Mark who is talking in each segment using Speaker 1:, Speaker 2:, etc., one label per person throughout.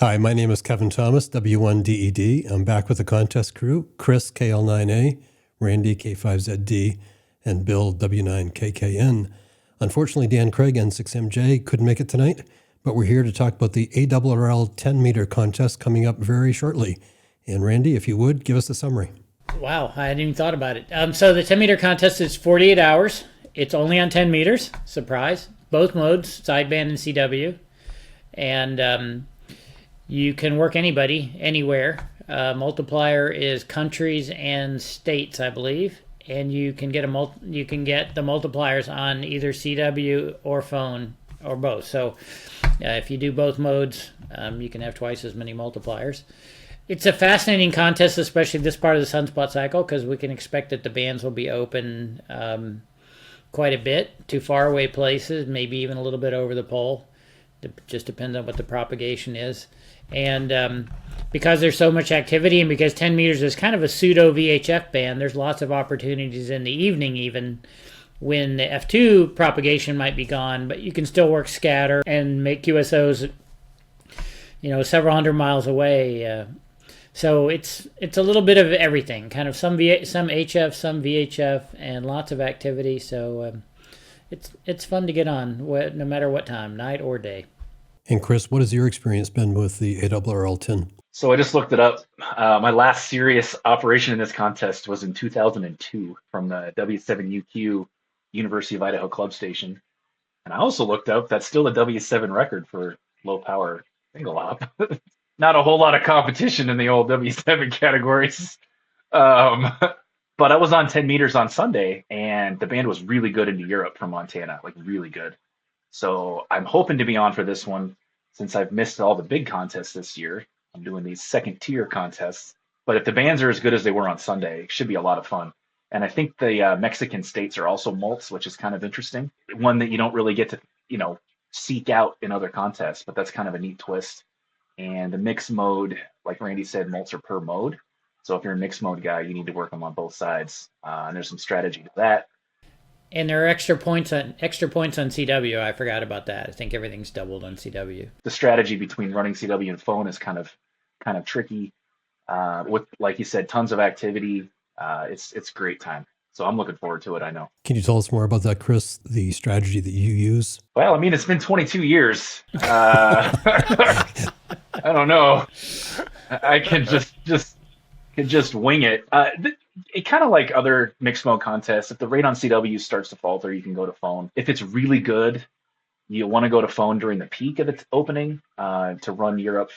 Speaker 1: Hi, my name is Kevin Thomas, W1DED. I'm back with the contest crew, Chris KL9A, Randy K5ZD, and Bill W9KKN. Unfortunately, Dan Craig N6MJ couldn't make it tonight, but we're here to talk about the ARRL 10-meter contest coming up very shortly. And Randy, if you would, give us the summary.
Speaker 2: Wow, I hadn't even thought about it. So the 10-meter contest is 48 hours. It's only on 10 meters. Surprise. Both modes, sideband and CW. And you can work anybody, anywhere. Multiplier is countries and states, I believe. And you can get the multipliers on either CW or phone or both. So if you do both modes, you can have twice as many multipliers. It's a fascinating contest, especially this part of the sunspot cycle, because we can expect that the bands will be open quite a bit to faraway places, maybe even a little bit over the pole. It just depends on what the propagation is. And because there's so much activity, and because 10 meters is kind of a pseudo VHF band, there's lots of opportunities in the evening, even when the F2 propagation might be gone, but you can still work scatter and make QSOs, several hundred miles away. So it's a little bit of everything, kind of some HF, some VHF, and lots of activity. So it's fun to get on, no matter what time, night or day.
Speaker 1: And Chris, what has your experience been with the ARRL 10?
Speaker 3: So I just looked it up. My last serious operation in this contest was in 2002 from the W7UQ University of Idaho club station. And I also looked up, that's still a W7 record for low power single op. Not a whole lot of competition in the old W7 categories. But I was on 10 meters on Sunday, and the band was really good into Europe from Montana, like really good. So I'm hoping to be on for this one since I've missed all the big contests this year. I'm doing these second tier contests. But if the bands are as good as they were on Sunday, it should be a lot of fun. And I think the Mexican states are also mults, which is kind of interesting. One that you don't really get to, seek out in other contests, but that's kind of a neat twist. And the mixed mode, like Randy said, mults are per mode. So if you're a mixed mode guy, you need to work them on both sides. And there's some strategy to that.
Speaker 2: And there are extra points on CW. I forgot about that. I think everything's doubled on CW.
Speaker 3: The strategy between running CW and phone is kind of tricky. With, like you said, tons of activity. It's a great time. So I'm looking forward to it, I know.
Speaker 1: Can you tell us more about that, Chris, the strategy that you use?
Speaker 3: Well, I mean, it's been 22 years. I don't know. I can just wing it. It kind of like other mixed mode contests. If the rate on CW starts to falter, you can go to phone. If it's really good, you want to go to phone during the peak of its opening to run Europe,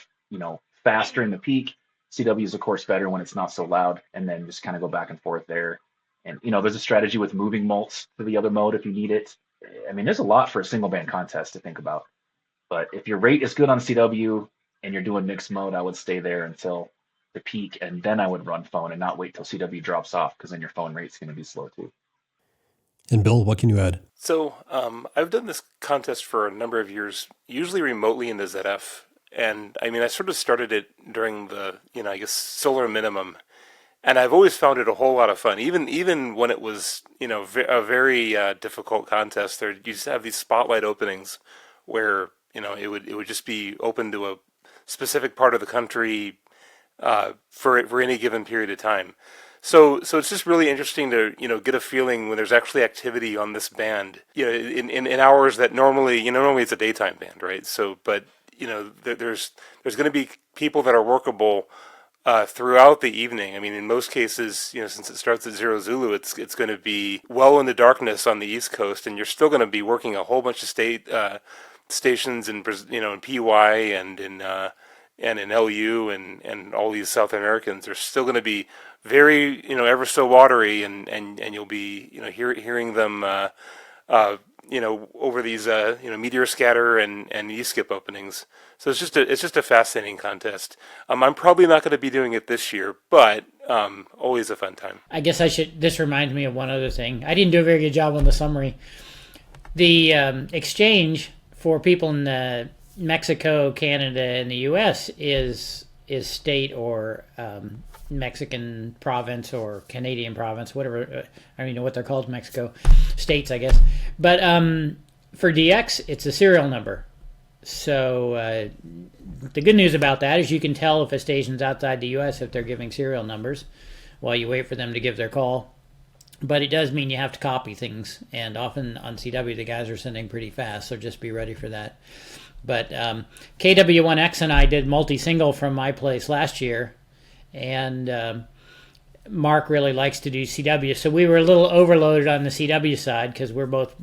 Speaker 3: faster in the peak. CW is, of course, better when it's not so loud, and then just kind of go back and forth there. And, there's a strategy with moving mults to the other mode if you need it. I mean, there's a lot for a single band contest to think about. But if your rate is good on CW and you're doing mixed mode, I would stay there until the peak, and then I would run phone and not wait till CW drops off, because then your phone rate's going to be slow too.
Speaker 1: And Bill, what can you add?
Speaker 4: So I've done this contest for a number of years, usually remotely in the ZF. And I mean, I sort of started it during the, solar minimum. And I've always found it a whole lot of fun, even when it was, a very difficult contest. You just have these spotlight openings where, it would just be open to a specific part of the country for any given period of time. So it's just really interesting to, get a feeling when there's actually activity on this band, in hours that normally it's a daytime band, right? So, but, there's going to be people that are workable throughout the evening. I mean, in most cases, since it starts at 0 Zulu, it's going to be well into darkness on the East Coast, and you're still going to be working a whole bunch of stations in in PY and in LU and all these South Americans. They're still going to be very ever so watery, and you'll be hearing them over these meteor scatter and E-skip openings. So it's just a fascinating contest. I'm probably not going to be doing it this year, but always a fun time.
Speaker 2: I guess this reminds me of one other thing. I didn't do a very good job on the summary. The exchange for people in Mexico, Canada, and the U.S. is state or Mexican province or Canadian province, whatever. I don't even know what they're called, Mexico. States, I guess. But for DX, it's a serial number. So the good news about that is you can tell if a station's outside the U.S. if they're giving serial numbers while you wait for them to give their call. But it does mean you have to copy things, and often on CW the guys are sending pretty fast, so just be ready for that. But KW1X and I did multi-single from my place last year, and Mark really likes to do CW, so we were a little overloaded on the CW side because we're both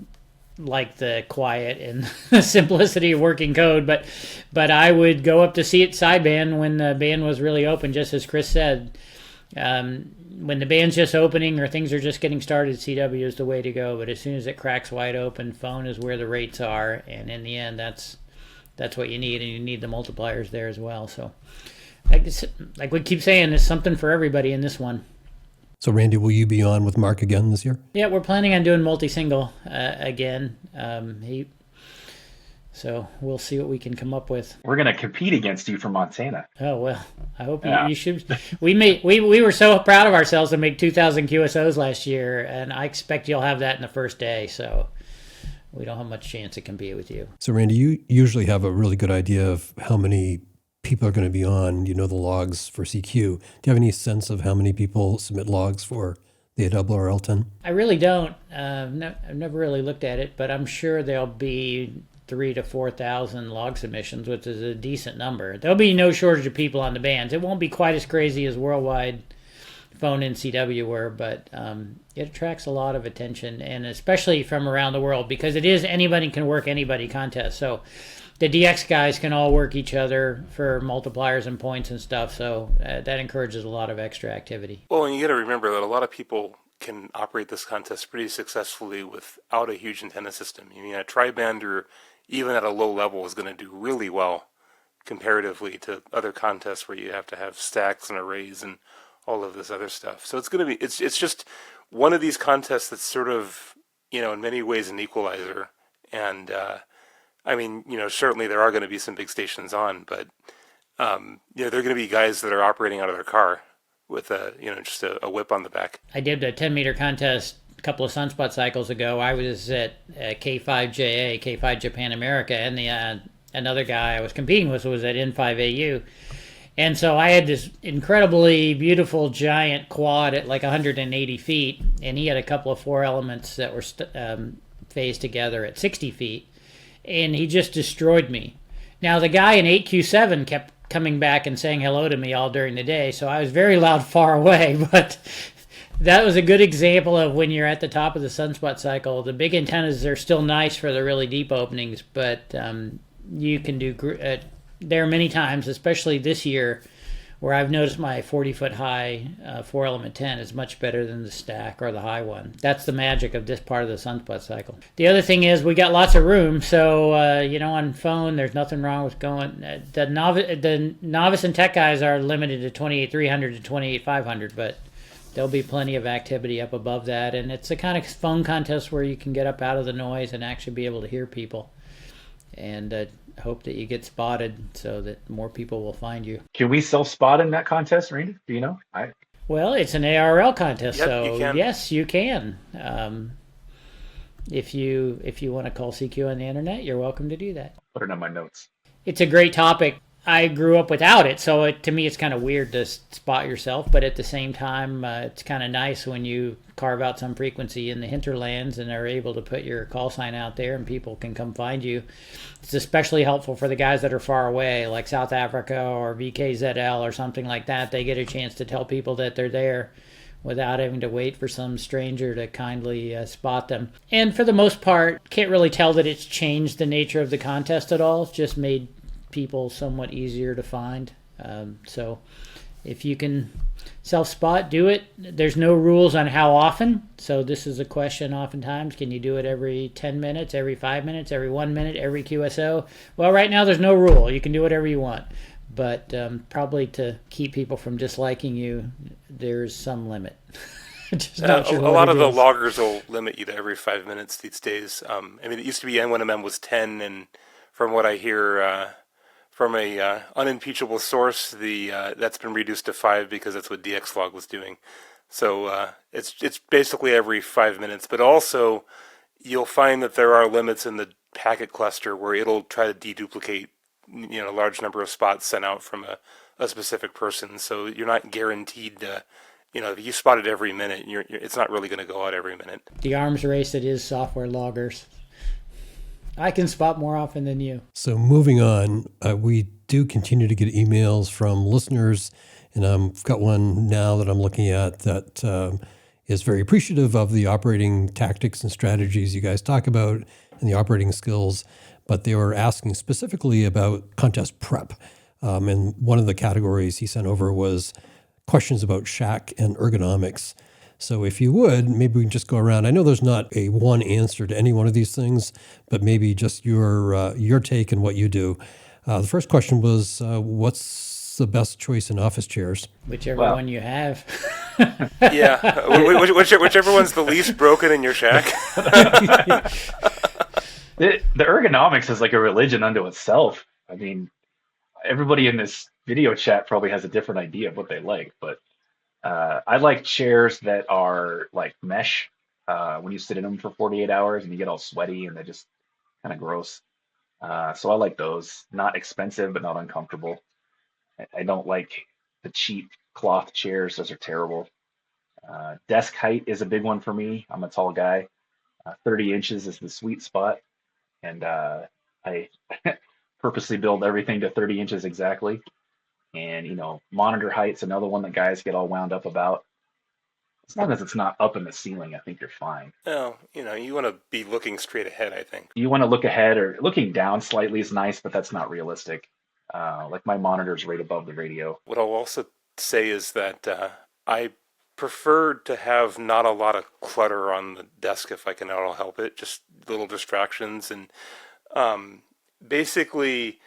Speaker 2: like the quiet and the simplicity of working code. But I would go up to see it sideband when the band was really open, just as Chris said. When the band's just opening or things are just getting started, CW is the way to go. But as soon as it cracks wide open, phone is where the rates are, and in the end, that's what you need, and you need the multipliers there as well. So, like we keep saying, there's something for everybody in this one.
Speaker 1: So, Randy, will you be on with Mark again this year?
Speaker 2: Yeah, we're planning on doing multi-single again. So we'll see what we can come up with.
Speaker 3: We're going to compete against you from Montana.
Speaker 2: Oh, well, I hope you should. We were so proud of ourselves to make 2,000 QSOs last year, and I expect you'll have that in the first day. So we don't have much chance to compete with you.
Speaker 1: So, Randy, you usually have a really good idea of how many people are going to be on, the logs for CQ. Do you have any sense of how many people submit logs for the ARRL 10?
Speaker 2: I really don't. I've never really looked at it, but I'm sure there'll be 3,000 to 4,000 log submissions, which is a decent number. There'll be no shortage of people on the bands. It won't be quite as crazy as worldwide phone in CW were, but it attracts a lot of attention, and especially from around the world, because it is anybody can work anybody contest. So the DX guys can all work each other for multipliers and points and stuff. So that encourages a lot of extra activity.
Speaker 4: Well, and you got to remember that a lot of people can operate this contest pretty successfully without a huge antenna system. I mean, a tri-bander, even at a low level, is going to do really well comparatively to other contests where you have to have stacks and arrays and all of this other stuff. So it's going to be, it's just one of these contests that's sort of, in many ways an equalizer. And I mean, certainly there are going to be some big stations on, but there are going to be guys that are operating out of their car with just a whip on the back.
Speaker 2: I did a 10-meter contest a couple of sunspot cycles ago. I was at K5JA, K5 Japan America, and another guy I was competing with was at N5AU. And so I had this incredibly beautiful giant quad at like 180 feet, and he had a couple of 4 elements that were phased together at 60 feet, and he just destroyed me. Now, the guy in 8Q7 kept coming back and saying hello to me all during the day, so I was very loud far away, but that was a good example of when you're at the top of the sunspot cycle. The big antennas are still nice for the really deep openings, but you can do there are many times, especially this year, where I've noticed my 40-foot high 4-element 10 is much better than the stack or the high one. That's the magic of this part of the sunspot cycle. The other thing is we got lots of room, so on phone there's nothing wrong with going. The novice and tech guys are limited to 28,300 to 28,500, but there'll be plenty of activity up above that, and it's a kind of phone contest where you can get up out of the noise and actually be able to hear people, and hope that you get spotted so that more people will find you.
Speaker 3: Can we self-spot in that contest, Randy? Do you know?
Speaker 2: Well, it's an ARRL contest,
Speaker 4: Yep,
Speaker 2: so
Speaker 4: you can.
Speaker 2: yes, you can. If you want to call CQ on the internet, you're welcome to do that.
Speaker 3: Put it on my notes.
Speaker 2: It's a great topic. I grew up without it, so to me it's kind of weird to spot yourself, but at the same time, it's kind of nice when you carve out some frequency in the hinterlands and are able to put your call sign out there and people can come find you. It's especially helpful for the guys that are far away, like South Africa or VKZL or something like that. They get a chance to tell people that they're there without having to wait for some stranger to kindly spot them. And for the most part, can't really tell that it's changed the nature of the contest at all. It's just made people somewhat easier to find. So if you can self-spot, do it. There's no rules on how often. So this is a question oftentimes. Can you do it every 10 minutes, every 5 minutes, every 1 minute, every QSO? Well, right now there's no rule. You can do whatever you want. But probably to keep people from disliking you, there's some limit. Just not sure
Speaker 4: a lot of the
Speaker 2: is.
Speaker 4: loggers will limit you to every 5 minutes these days. It used to be N1MM was 10, and from what I hear from a unimpeachable source, that's been reduced to 5 because that's what DXlog was doing. So it's basically every 5 minutes. But also, you'll find that there are limits in the packet cluster where it'll try to deduplicate, a large number of spots sent out from a specific person. So you're not guaranteed to, if you spot it every minute, it's not really going to go out every minute.
Speaker 2: The arms race that is software loggers. I can spot more often than you.
Speaker 1: So moving on, we do continue to get emails from listeners, and I've got one now that I'm looking at that is very appreciative of the operating tactics and strategies you guys talk about and the operating skills, but they were asking specifically about contest prep. And one of the categories he sent over was questions about shack and ergonomics. So if you would, maybe we can just go around. I know there's not a one answer to any one of these things, but maybe just your take and what you do. The first question was, what's the best choice in office chairs?
Speaker 2: Whichever one you have.
Speaker 4: Yeah, whichever one's the least broken in your shack.
Speaker 3: The ergonomics is like a religion unto itself. I mean, everybody in this video chat probably has a different idea of what they like, but I like chairs that are like mesh. When you sit in them for 48 hours and you get all sweaty and they're just kind of gross. So I like those. Not expensive, but not uncomfortable. I don't like the cheap cloth chairs. Those are terrible. Desk height is a big one for me. I'm a tall guy. 30 inches is the sweet spot. And I purposely build everything to 30 inches exactly. And, monitor height's another one that guys get all wound up about. As long as it's not up in the ceiling, I think you're fine.
Speaker 4: No, you want to be looking straight ahead, I think.
Speaker 3: You want to look ahead, or looking down slightly is nice, but that's not realistic. Like my monitor's right above the radio.
Speaker 4: What I'll also say is that I prefer to have not a lot of clutter on the desk if I can at all help it, just little distractions. And basically,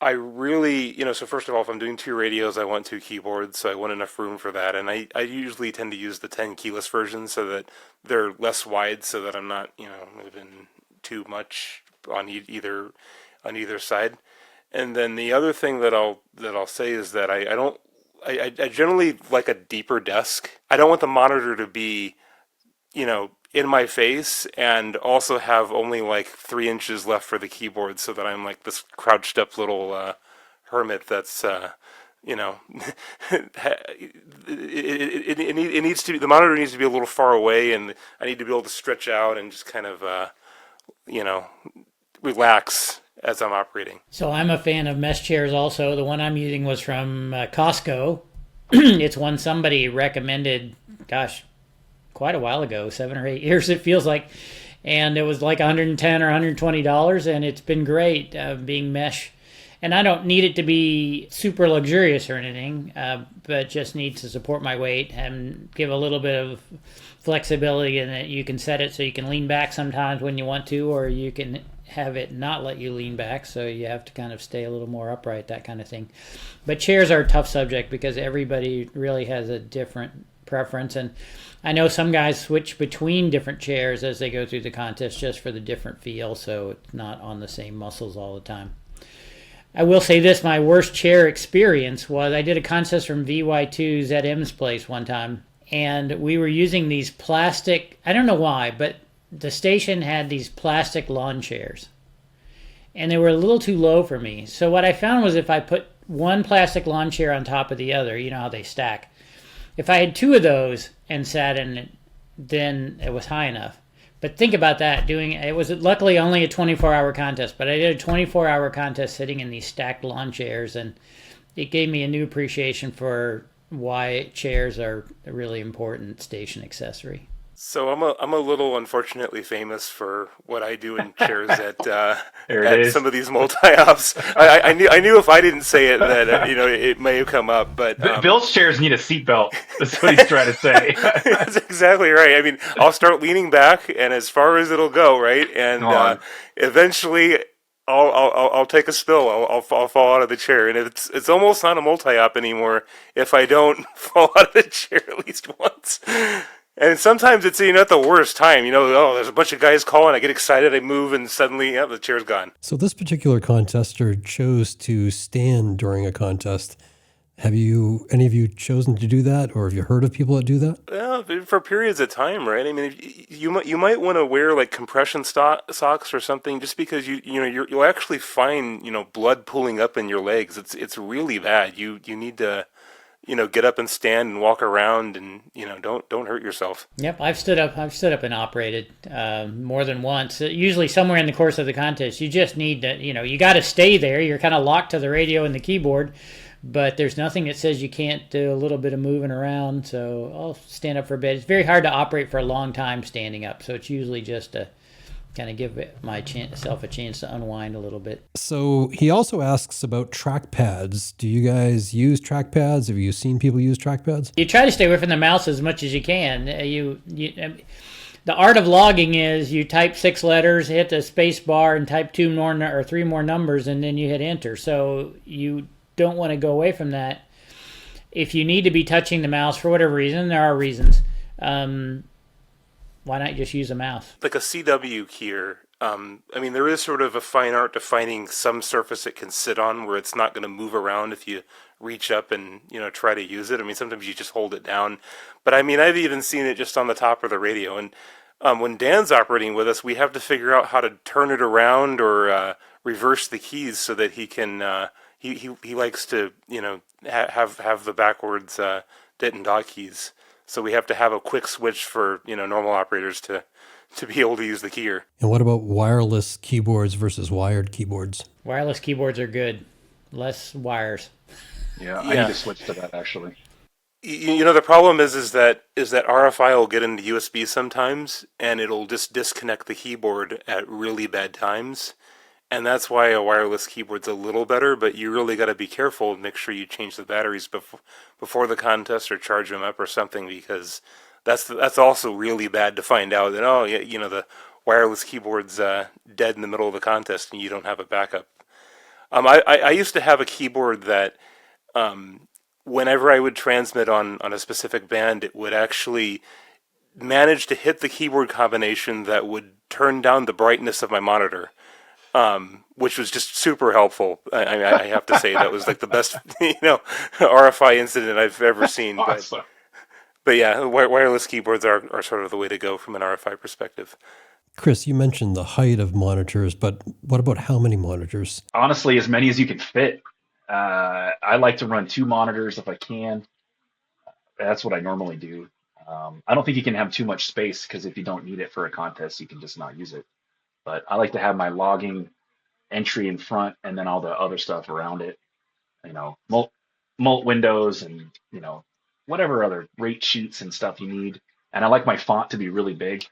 Speaker 4: I really, so first of all, if I'm doing 2 radios, I want 2 keyboards, so I want enough room for that. And I usually tend to use the 10 keyless version so that they're less wide, so that I'm not, moving too much on either side. And then the other thing that I'll say is that I generally like a deeper desk. I don't want the monitor to be, in my face and also have only like 3 inches left for the keyboard, so that I'm like this crouched up little hermit that's, it needs to be, the monitor needs to be a little far away, and I need to be able to stretch out and just kind of, relax as I'm operating.
Speaker 2: So I'm a fan of mesh chairs also. The one I'm using was from Costco. It's one somebody recommended, quite a while ago, 7 or 8 years it feels like. And it was like $110 or $120, and it's been great being mesh. And I don't need it to be super luxurious or anything, but just need to support my weight and give a little bit of flexibility in that you can set it so you can lean back sometimes when you want to, or you can have it not let you lean back, so you have to kind of stay a little more upright, that kind of thing. But chairs are a tough subject because everybody really has a different preference, and I know some guys switch between different chairs as they go through the contest just for the different feel, so it's not on the same muscles all the time. I will say this, my worst chair experience was I did a contest from VY2ZM's place one time, and we were using these plastic, I don't know why, but the station had these plastic lawn chairs, and they were a little too low for me. So what I found was if I put one plastic lawn chair on top of the other, you know how they stack, if I had 2 of those and sat in it, then it was high enough. But think about that, it was luckily only a 24-hour contest, but I did a 24-hour contest sitting in these stacked lawn chairs, and it gave me a new appreciation for why chairs are a really important station accessory.
Speaker 4: So I'm a little unfortunately famous for what I do in chairs at some of these multi-ops. I knew if I didn't say it that it may have come up, but
Speaker 3: Bill's chairs need a seatbelt. That's what he's trying to say.
Speaker 4: That's exactly right. I mean, I'll start leaning back, and as far as it'll go, right, and eventually I'll take a spill. I'll fall out of the chair, and it's almost not a multi-op anymore if I don't fall out of the chair at least once. And sometimes it's at the worst time. There's a bunch of guys calling. I get excited. I move, and suddenly, the chair's gone.
Speaker 1: So this particular contester chose to stand during a contest. Have any of you chosen to do that, or have you heard of people that do that?
Speaker 4: Yeah, for periods of time, right? I mean, you might want to wear like compression socks or something, just because you'll actually find blood pooling up in your legs. It's really bad. You need to get up and stand and walk around, and don't hurt yourself.
Speaker 2: Yep, I've stood up and operated more than once. Usually somewhere in the course of the contest, you just need to you got to stay there. You're kind of locked to the radio and the keyboard. But there's nothing that says you can't do a little bit of moving around, so I'll stand up for a bit. It's very hard to operate for a long time standing up, so it's usually just to kind of give myself a chance to unwind a little bit.
Speaker 1: So he also asks about trackpads. Do you guys use trackpads? Have you seen people use trackpads?
Speaker 2: You try to stay away from the mouse as much as you can. The art of logging is you type 6 letters, hit the space bar, and type 3 more numbers, and then you hit enter. So you don't want to go away from that. If you need to be touching the mouse for whatever reason, there are reasons. Why not just use a mouse?
Speaker 4: Like a CW keyer. There is sort of a fine art to finding some surface it can sit on where it's not going to move around if you reach up and try to use it. Sometimes you just hold it down. But I've even seen it just on the top of the radio. And when Dan's operating with us, we have to figure out how to turn it around or reverse the keys so that he can. He likes to have the backwards dit and dot keys, so we have to have a quick switch for normal operators to be able to use the keyer.
Speaker 1: And what about wireless keyboards versus wired keyboards?
Speaker 2: Wireless keyboards are good, less wires.
Speaker 3: Yeah, I need to switch to that actually.
Speaker 4: The problem is that RFI will get into USB sometimes, and it'll just disconnect the keyboard at really bad times. And that's why a wireless keyboard's a little better, but you really got to be careful and make sure you change the batteries before the contest or charge them up or something, because that's also really bad to find out that, the wireless keyboard's dead in the middle of the contest and you don't have a backup. I used to have a keyboard that whenever I would transmit on a specific band, it would actually manage to hit the keyboard combination that would turn down the brightness of my monitor. Which was just super helpful. I have to say that was like the best, RFI incident I've ever seen.
Speaker 3: Awesome.
Speaker 4: But yeah, wireless keyboards are sort of the way to go from an RFI perspective.
Speaker 1: Chris, you mentioned the height of monitors, but what about how many monitors?
Speaker 3: Honestly, as many as you can fit. I like to run 2 monitors if I can. That's what I normally do. I don't think you can have too much space, because if you don't need it for a contest, you can just not use it. But I like to have my logging entry in front and then all the other stuff around it, mult windows and, whatever other rate sheets and stuff you need. And I like my font to be really big.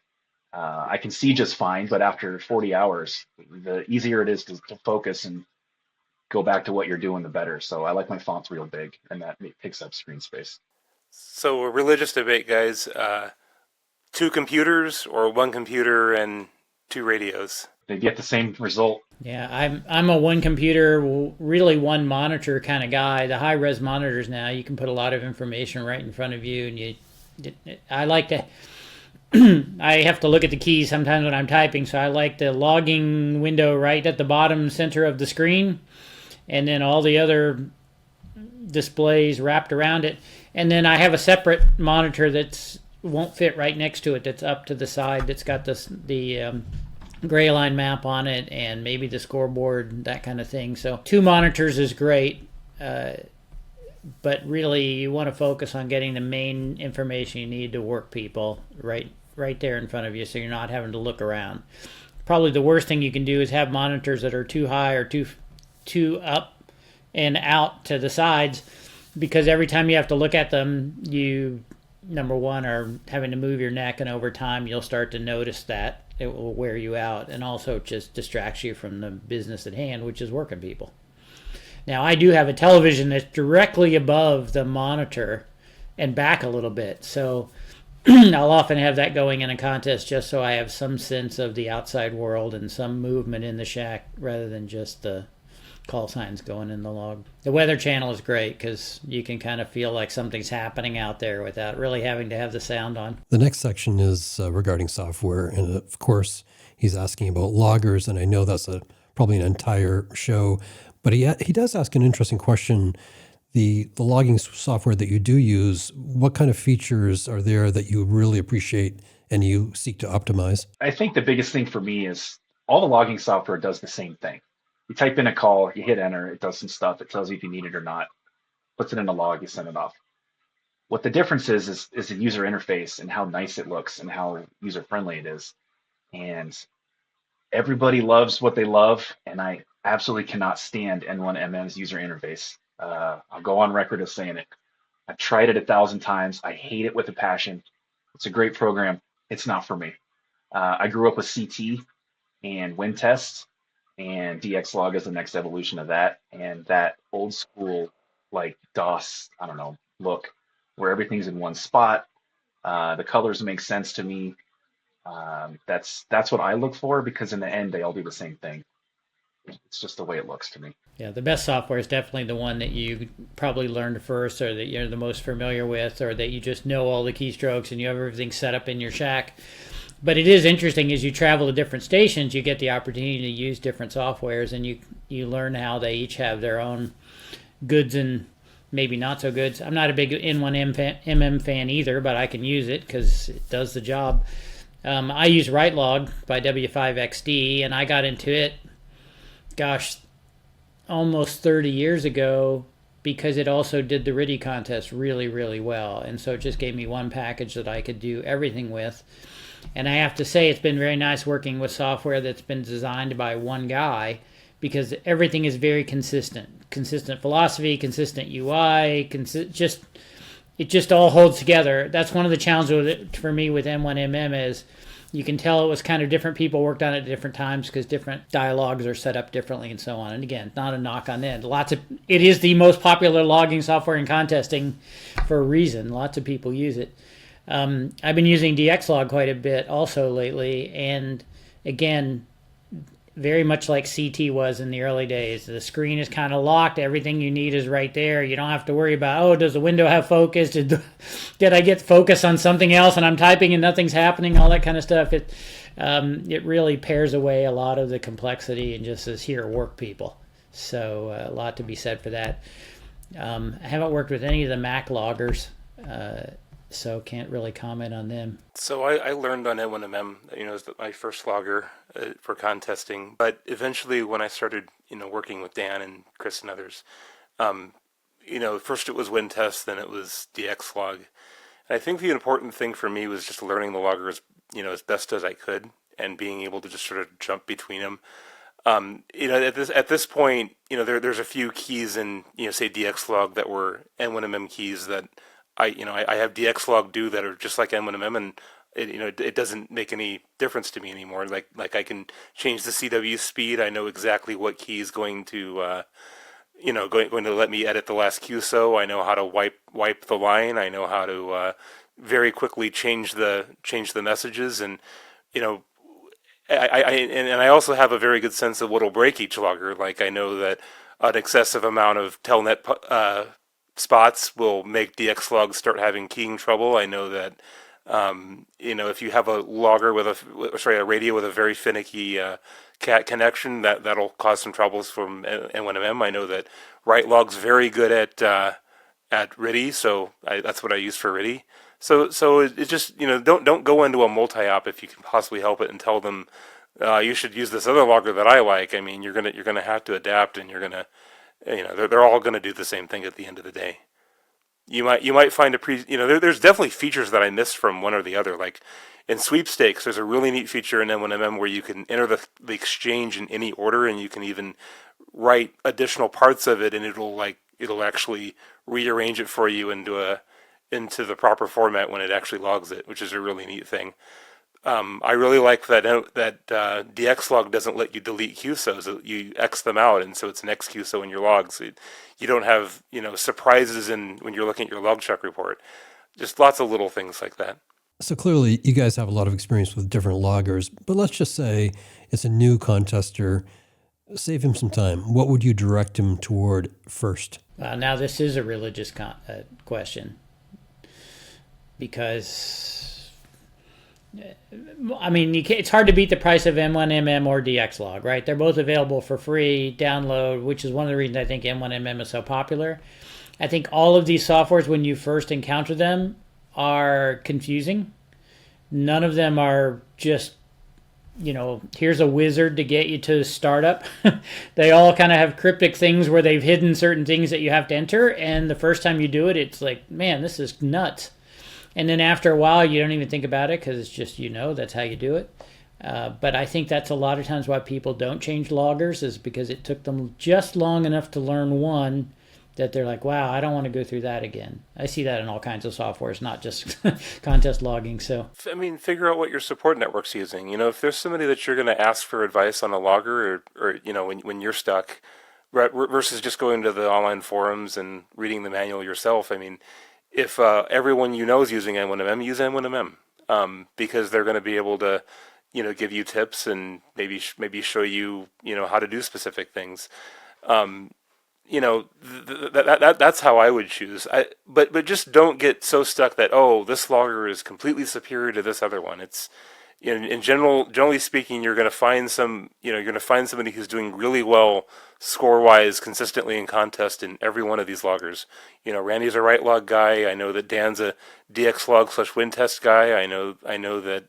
Speaker 3: I can see just fine, but after 40 hours, the easier it is to focus and go back to what you're doing, the better. So I like my fonts real big, and that takes up screen space. So
Speaker 4: a religious debate, guys. 2 computers or 1 computer and 2 radios?
Speaker 3: They get the same result.
Speaker 2: Yeah, I'm a 1 computer, really 1 monitor kind of guy. The high res monitors now, you can put a lot of information right in front of you, and I like to. I have to look at the keys sometimes when I'm typing, so I like the logging window right at the bottom center of the screen, and then all the other displays wrapped around it. And then I have a separate monitor that's won't fit right next to it, that's up to the side, that's got the gray line map on it and maybe the scoreboard, that kind of thing. So 2 monitors is great, but really you want to focus on getting the main information you need to work people right there in front of you, so you're not having to look around. Probably the worst thing you can do is have monitors that are too high or too up and out to the sides, because every time you have to look at them, you, number one, are having to move your neck, and over time you'll start to notice that it will wear you out, and also just distracts you from the business at hand, which is working people. Now, I do have a television that's directly above the monitor and back a little bit, so I'll often have that going in a contest just so I have some sense of the outside world and some movement in the shack rather than just the call signs going in the log. The Weather Channel is great because you can kind of feel like something's happening out there without really having to have the sound on.
Speaker 1: The next section is regarding software, and of course he's asking about loggers, and I know that's probably an entire show, but he does ask an interesting question the logging software that you do use, what kind of features are there that you really appreciate and you seek to optimize?
Speaker 3: I think the biggest thing for me is all the logging software does the same thing. You type in a call, you hit enter, it does some stuff, it tells you if you need it or not, puts it in a log, you send it off. What the difference is the user interface and how nice it looks and how user friendly it is. And everybody loves what they love, and I absolutely cannot stand N1MM's user interface. I'll go on record as saying it. I've tried it 1,000 times. I hate it with a passion. It's a great program. It's not for me. I grew up with CT and WinTest, and DXlog is the next evolution of that. And that old school, like DOS, I don't know, look, where everything's in one spot. The colors make sense to me. That's what I look for, because in the end, they all do the same thing. It's just the way it looks to me.
Speaker 2: Yeah, the best software is definitely the one that you probably learned first, or that you're the most familiar with, or that you just know all the keystrokes and you have everything set up in your shack. But it is interesting, as you travel to different stations, you get the opportunity to use different softwares, and you learn how they each have their own goods and maybe not so goods. I'm not a big N1MM fan either, but I can use it because it does the job. I use WriteLog by W5XD, and I got into it, almost 30 years ago, because it also did the RTTY contest really, really well. And so it just gave me one package that I could do everything with. And I have to say, it's been very nice working with software that's been designed by one guy, because everything is very consistent. Consistent philosophy, consistent UI, it just all holds together. That's one of the challenges with it, for me, with N1MM, is you can tell it was kind of different people worked on it at different times, because different dialogues are set up differently and so on. And again, not a knock on it. It is the most popular logging software in contesting for a reason. Lots of people use it. I've been using DXlog quite a bit also lately, and again, very much like CT was in the early days. The screen is kind of locked. Everything you need is right there. You don't have to worry about, does the window have focus? Did I get focus on something else and I'm typing and nothing's happening? All that kind of stuff. It really pares away a lot of the complexity and just says, here, work, people. So a lot to be said for that. I haven't worked with any of the Mac loggers, so can't really comment on them.
Speaker 4: So I learned on N1MM, as my first logger for contesting. But eventually, when I started, working with Dan and Chris and others, first it was WinTest, then it was DXlog. And I think the important thing for me was just learning the logger as best as I could, and being able to just sort of jump between them. At this point, there's a few keys in, say DXlog that were N1MM keys that I have DXlog do that are just like N1MM, and it doesn't make any difference to me anymore. Like I can change the CW speed. I know exactly what key is going to going to let me edit the last QSO. I know how to wipe the line. I know how to very quickly change the messages, and I also have a very good sense of what'll break each logger. Like I know that an excessive amount of telnet spots will make DXlog start having keying trouble. I know that if you have a logger a radio with a very finicky cat connection, that'll cause some troubles from N1MM. I know that WriteLog's very good at RTTY, so that's what I use for RTTY. So it just don't go into a multi-op if you can possibly help it, and tell them you should use this other logger that I like. I mean, you're gonna have to adapt, and you're gonna they're all gonna do the same thing at the end of the day. You might find there's definitely features that I missed from one or the other. Like in sweepstakes, there's a really neat feature in N1MM where you can enter the exchange in any order, and you can even write additional parts of it, and it'll actually rearrange it for you into the proper format when it actually logs it, which is a really neat thing. I really like that DXlog doesn't let you delete QSOs. You X them out, and so it's an X QSO in your logs. You don't have surprises when you're looking at your log check report. Just lots of little things like that.
Speaker 1: So clearly, you guys have a lot of experience with different loggers, but let's just say it's a new contester. Save him some time. What would you direct him toward first?
Speaker 2: Now, this is a religious question, because it's hard to beat the price of N1MM or DXlog, right? They're both available for free download, which is one of the reasons I think N1MM is so popular. I think all of these softwares, when you first encounter them, are confusing. None of them are just, here's a wizard to get you to startup. They all kind of have cryptic things where they've hidden certain things that you have to enter. And the first time you do it, it's like, man, this is nuts. And then after a while, you don't even think about it because it's just, that's how you do it. But I think that's a lot of times why people don't change loggers, is because it took them just long enough to learn one that they're like, wow, I don't want to go through that again. I see that in all kinds of softwares, not just contest logging. So,
Speaker 4: I mean, figure out what your support network's using. If there's somebody that you're going to ask for advice on a logger, or when you're stuck, versus just going to the online forums and reading the manual yourself. I mean, if everyone is using N1MM, use N1MM, because they're going to be able to, give you tips and maybe show you, how to do specific things. That's how I would choose. But just don't get so stuck that, this logger is completely superior to this other one. It's, generally speaking, you're going to find somebody who's doing really well score-wise consistently in contest in every one of these loggers. Randy's a right log guy. I know that Dan's a DX log/win test guy. I know that,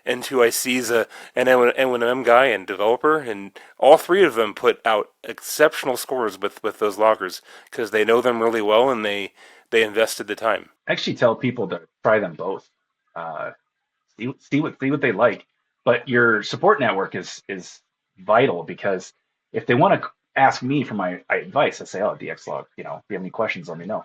Speaker 4: N2IC's an N1M guy and developer, and all three of them put out exceptional scores with those loggers because they know them really well and they invested the time.
Speaker 3: I actually tell people to try them both. See what they like. But your support network is vital, because if they want to ask me for my advice, I say, DX log, if you have any questions, let me know.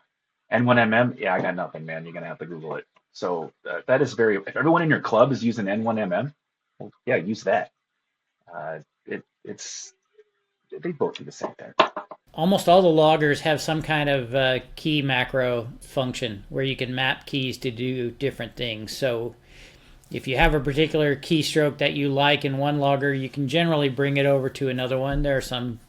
Speaker 3: N1MM, I got nothing, man. You're going to have to Google it. So that is if everyone in your club is using N1MM, well, yeah, use that. They both do the same thing.
Speaker 2: Almost all the loggers have some kind of key macro function where you can map keys to do different things. So if you have a particular keystroke that you like in one logger, you can generally bring it over to another one. There are some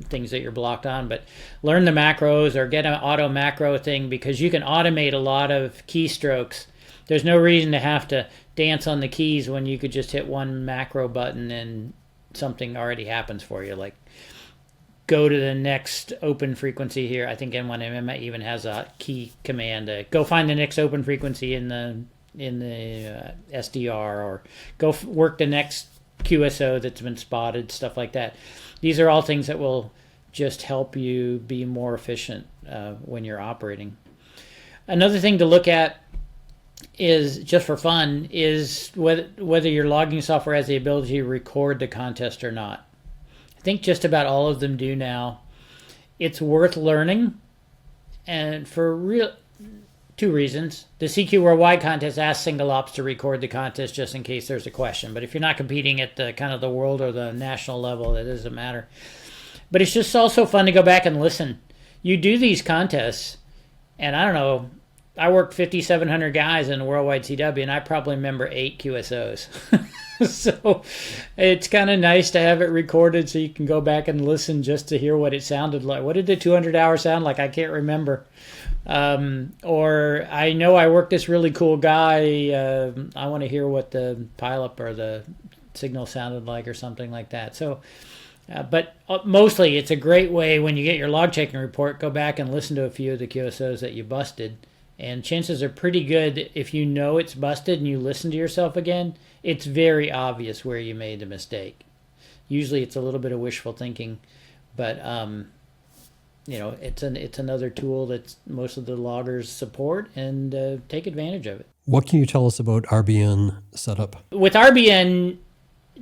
Speaker 2: things that you're blocked on, but learn the macros or get an auto macro thing, because you can automate a lot of keystrokes. There's no reason to have to dance on the keys when you could just hit one macro button and something already happens for you, like go to the next open frequency here. I think N1MM even has a key command to go find the next open frequency in the SDR, or go work the next QSO that's been spotted, stuff like that. These are all things that will just help you be more efficient when you're operating. Another thing to look at is, just for fun, is whether your logging software has the ability to record the contest or not. I think just about all of them do now. It's worth learning, and for two reasons. The CQ Worldwide contest asks single ops to record the contest just in case there's a question. But if you're not competing at the kind of the world or the national level, it doesn't matter. But it's just also fun to go back and listen. You do these contests, and I don't know, I worked 5,700 guys in the Worldwide CW, and I probably remember 8 QSOs. So it's kind of nice to have it recorded so you can go back and listen just to hear what it sounded like. What did the 200 hour sound like? I can't remember. Or I know I worked this really cool guy. I want to hear what the pileup or the signal sounded like, or something like that. So, but mostly it's a great way, when you get your log checking report, go back and listen to a few of the QSOs that you busted. And chances are pretty good, if you know it's busted and you listen to yourself again, it's very obvious where you made the mistake. Usually it's a little bit of wishful thinking, but it's another tool that most of the loggers support, and take advantage of it.
Speaker 1: What can you tell us about RBN Setup?
Speaker 2: With RBN,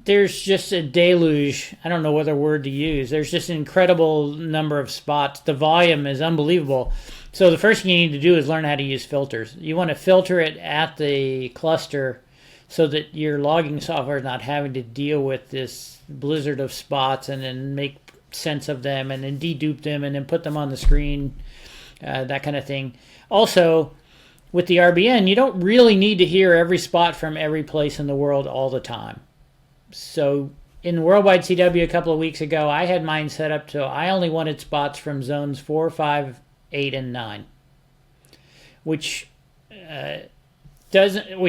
Speaker 2: there's just a deluge. I don't know what other word to use. There's just an incredible number of spots. The volume is unbelievable. So the first thing you need to do is learn how to use filters. You want to filter it at the cluster so that your logging software is not having to deal with this blizzard of spots and then make sense of them and then dedupe them and then put them on the screen, that kind of thing. Also, with the RBN, you don't really need to hear every spot from every place in the world all the time. So in Worldwide CW a couple of weeks ago, I had mine set up so I only wanted spots from zones 4, 5, 8, and 9, which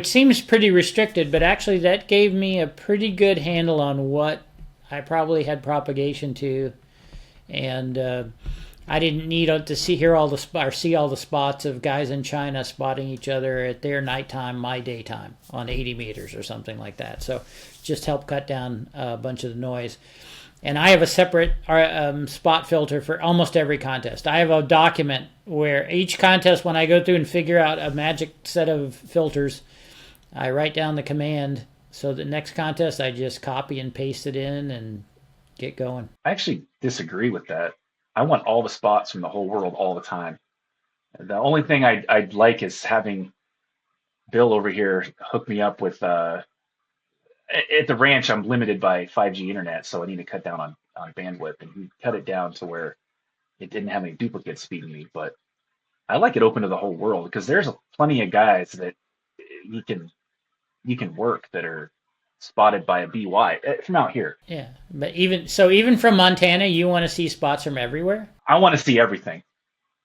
Speaker 2: seems pretty restricted, but actually that gave me a pretty good handle on what I probably had propagation to, and I didn't need to see all the spots of guys in China spotting each other at their nighttime, my daytime on 80 meters or something like that. So just help cut down a bunch of the noise. And I have a separate spot filter for almost every contest. I have a document where each contest, when I go through and figure out a magic set of filters, I write down the command. So the next contest, I just copy and paste it in and get going.
Speaker 3: I actually disagree with that. I want all the spots from the whole world all the time. The only thing I'd like is having Bill over here hook me up with. At the ranch, I'm limited by 5G internet, so I need to cut down on bandwidth, and he cut it down to where it didn't have any duplicates feeding me. But I like it open to the whole world because there's plenty of guys that you can work that are spotted by a BY from out here.
Speaker 2: Yeah, but even from Montana, you want to see spots from everywhere?
Speaker 3: I want to see everything.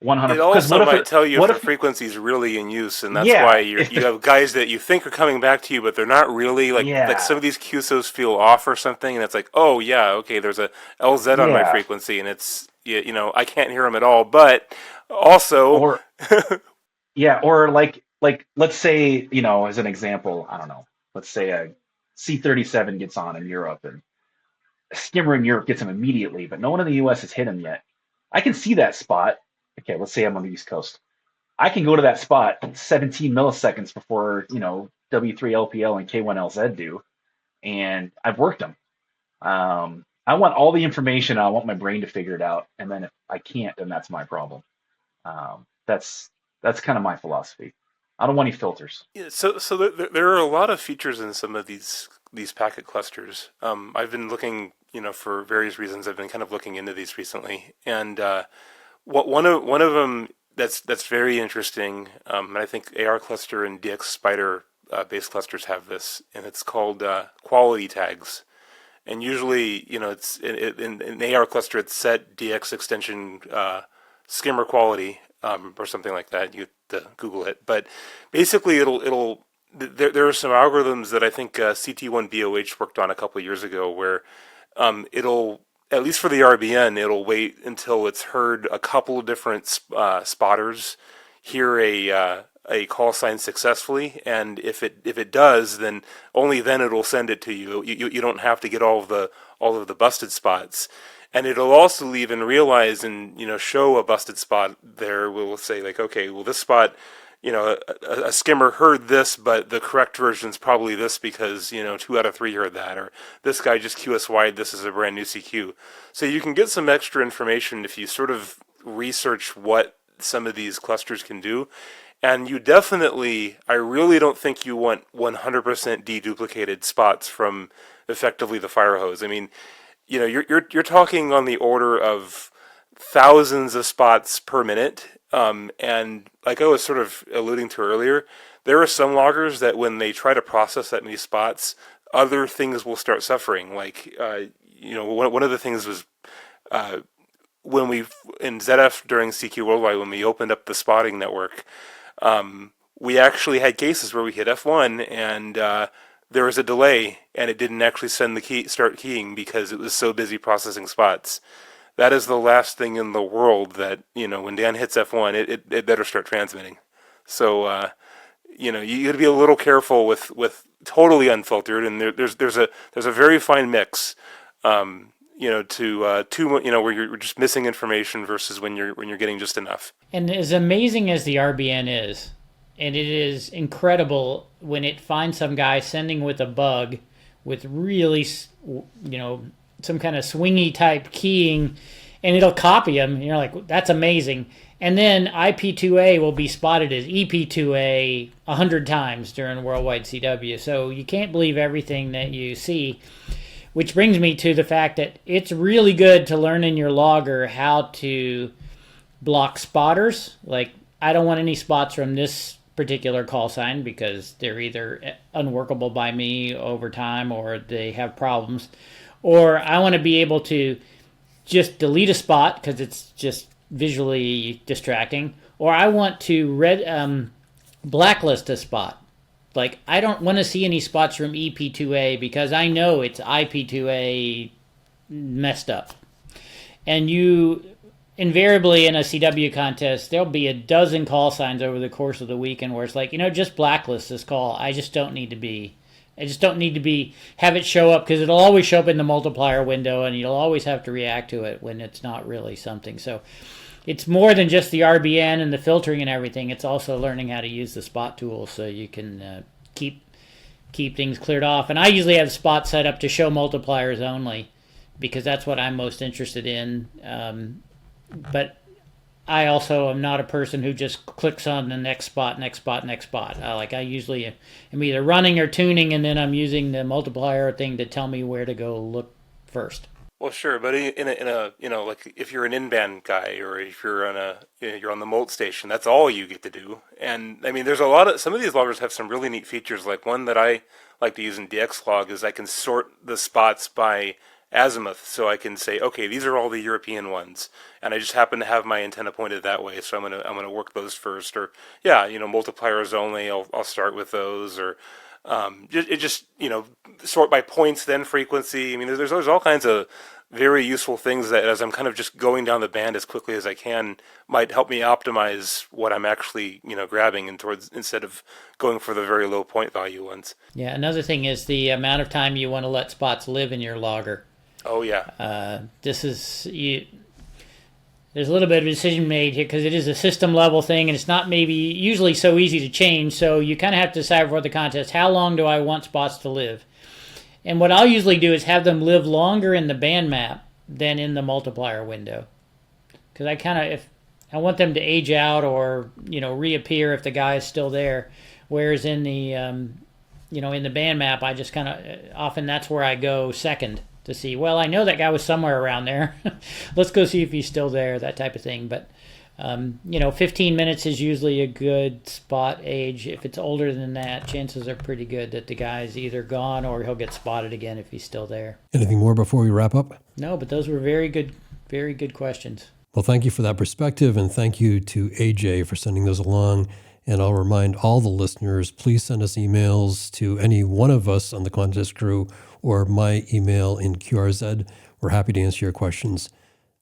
Speaker 3: 100.
Speaker 4: It also might tell you if the frequency is really in use, and that's why you have guys that you think are coming back to you, but they're not really. Like some of these QSOs feel off or something, and it's like, oh yeah, okay, there's a LZ on my frequency, and it's I can't hear them at all. But also,
Speaker 3: or like let's say as an example, I don't know, let's say a C-37 gets on in Europe, and a skimmer in Europe gets him immediately, but no one in the U.S. has hit him yet. I can see that spot. Okay, let's say I'm on the East Coast. I can go to that spot 17 milliseconds before, W3LPL and K1LZ do, and I've worked them. I want all the information. I want my brain to figure it out, and then if I can't, then that's my problem. That's kind of my philosophy. I don't want any filters.
Speaker 4: Yeah, so there are a lot of features in some of these packet clusters. I've been looking, for various reasons. I've been kind of looking into these recently, and one of them that's very interesting, and I think AR cluster and DX Spider based clusters have this, and it's called quality tags. And usually, it's in an AR cluster, it's set DX extension skimmer quality or something like that. You have to Google it, but basically, there are some algorithms that I think CT1BOH worked on a couple of years ago where it'll, at least for the RBN, it'll wait until it's heard a couple of different spotters hear a call sign successfully, and if it does, then only then it'll send it to you. You don't have to get all of the busted spots, and it'll also even realize and show a busted spot there. We'll say like, okay, well this spot, a skimmer heard this, but the correct version is probably this because 2 out of 3 heard that, or this guy just QSY'd this is a brand new CQ. So you can get some extra information if you sort of research what some of these clusters can do. And you definitely, I really don't think you want 100% deduplicated spots from effectively the fire hose. I mean, you're talking on the order of thousands of spots per minute. And like I was sort of alluding to earlier, there are some loggers that when they try to process that many spots, other things will start suffering. Like, one of the things was when in ZF during CQ Worldwide, when we opened up the spotting network, we actually had cases where we hit F1 and there was a delay and it didn't actually send the start keying because it was so busy processing spots. That is the last thing in the world that, when Dan hits F1, it better start transmitting. So, you got to be a little careful with totally unfiltered, and there's a very fine mix, where you're just missing information versus when you're getting just enough.
Speaker 2: And as amazing as the RBN is, and it is incredible when it finds some guy sending with a bug with really, some kind of swingy type keying, and it'll copy them, and you're like, that's amazing. And then IP2A will be spotted as EP2A 100 times during Worldwide CW. So you can't believe everything that you see, which brings me to the fact that it's really good to learn in your logger how to block spotters. Like, I don't want any spots from this particular call sign because they're either unworkable by me over time or they have problems. Or I want to be able to just delete a spot because it's just visually distracting. Or I want to blacklist a spot. Like, I don't want to see any spots from EP2A because I know it's IP2A messed up. And you invariably in a CW contest, there'll be a dozen call signs over the course of the weekend where it's like, just blacklist this call. I just don't need to be have it show up, because it'll always show up in the multiplier window and you'll always have to react to it when it's not really something. So it's more than just the RBN and the filtering and everything. It's also learning how to use the spot tool so you can keep things cleared off. And I usually have spots set up to show multipliers only, because that's what I'm most interested in. But I also am not a person who just clicks on the next spot. I usually am either running or tuning, and then I'm using the multiplier thing to tell me where to go look first.
Speaker 4: Well, sure, but in a like if you're an in-band guy, or if you're on the mult station, that's all you get to do. And I mean, there's some of these loggers have some really neat features. Like one that I like to use in DXlog is I can sort the spots by azimuth, so I can say, okay, these are all the European ones, and I just happen to have my antenna pointed that way, so I'm gonna work those first. Or multipliers only, I'll start with those, or sort by points, then frequency. I mean, there's all kinds of very useful things that, as I'm kind of just going down the band as quickly as I can, might help me optimize what I'm actually grabbing instead of going for the very low point value ones.
Speaker 2: Yeah, another thing is the amount of time you want to let spots live in your logger.
Speaker 4: Oh yeah.
Speaker 2: There's a little bit of a decision made here, because it is a system level thing, and it's not maybe usually so easy to change. So you kind of have to decide for the contest, how long do I want spots to live? And what I'll usually do is have them live longer in the band map than in the multiplier window, because if I want them to age out or reappear if the guy is still there. Whereas in the in the band map, I just kind of often that's where I go second to see, well, I know that guy was somewhere around there. Let's go see if he's still there, that type of thing. But 15 minutes is usually a good spot age. If it's older than that, chances are pretty good that the guy's either gone or he'll get spotted again if he's still there.
Speaker 1: Anything more before we wrap up?
Speaker 2: No, but those were very good questions.
Speaker 1: Well, thank you for that perspective, and thank you to AJ for sending those along. And I'll remind all the listeners, please send us emails to any one of us on the contest crew or my email in QRZ. We're happy to answer your questions.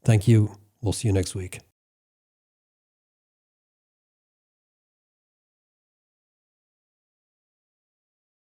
Speaker 1: Thank you. We'll see you next week.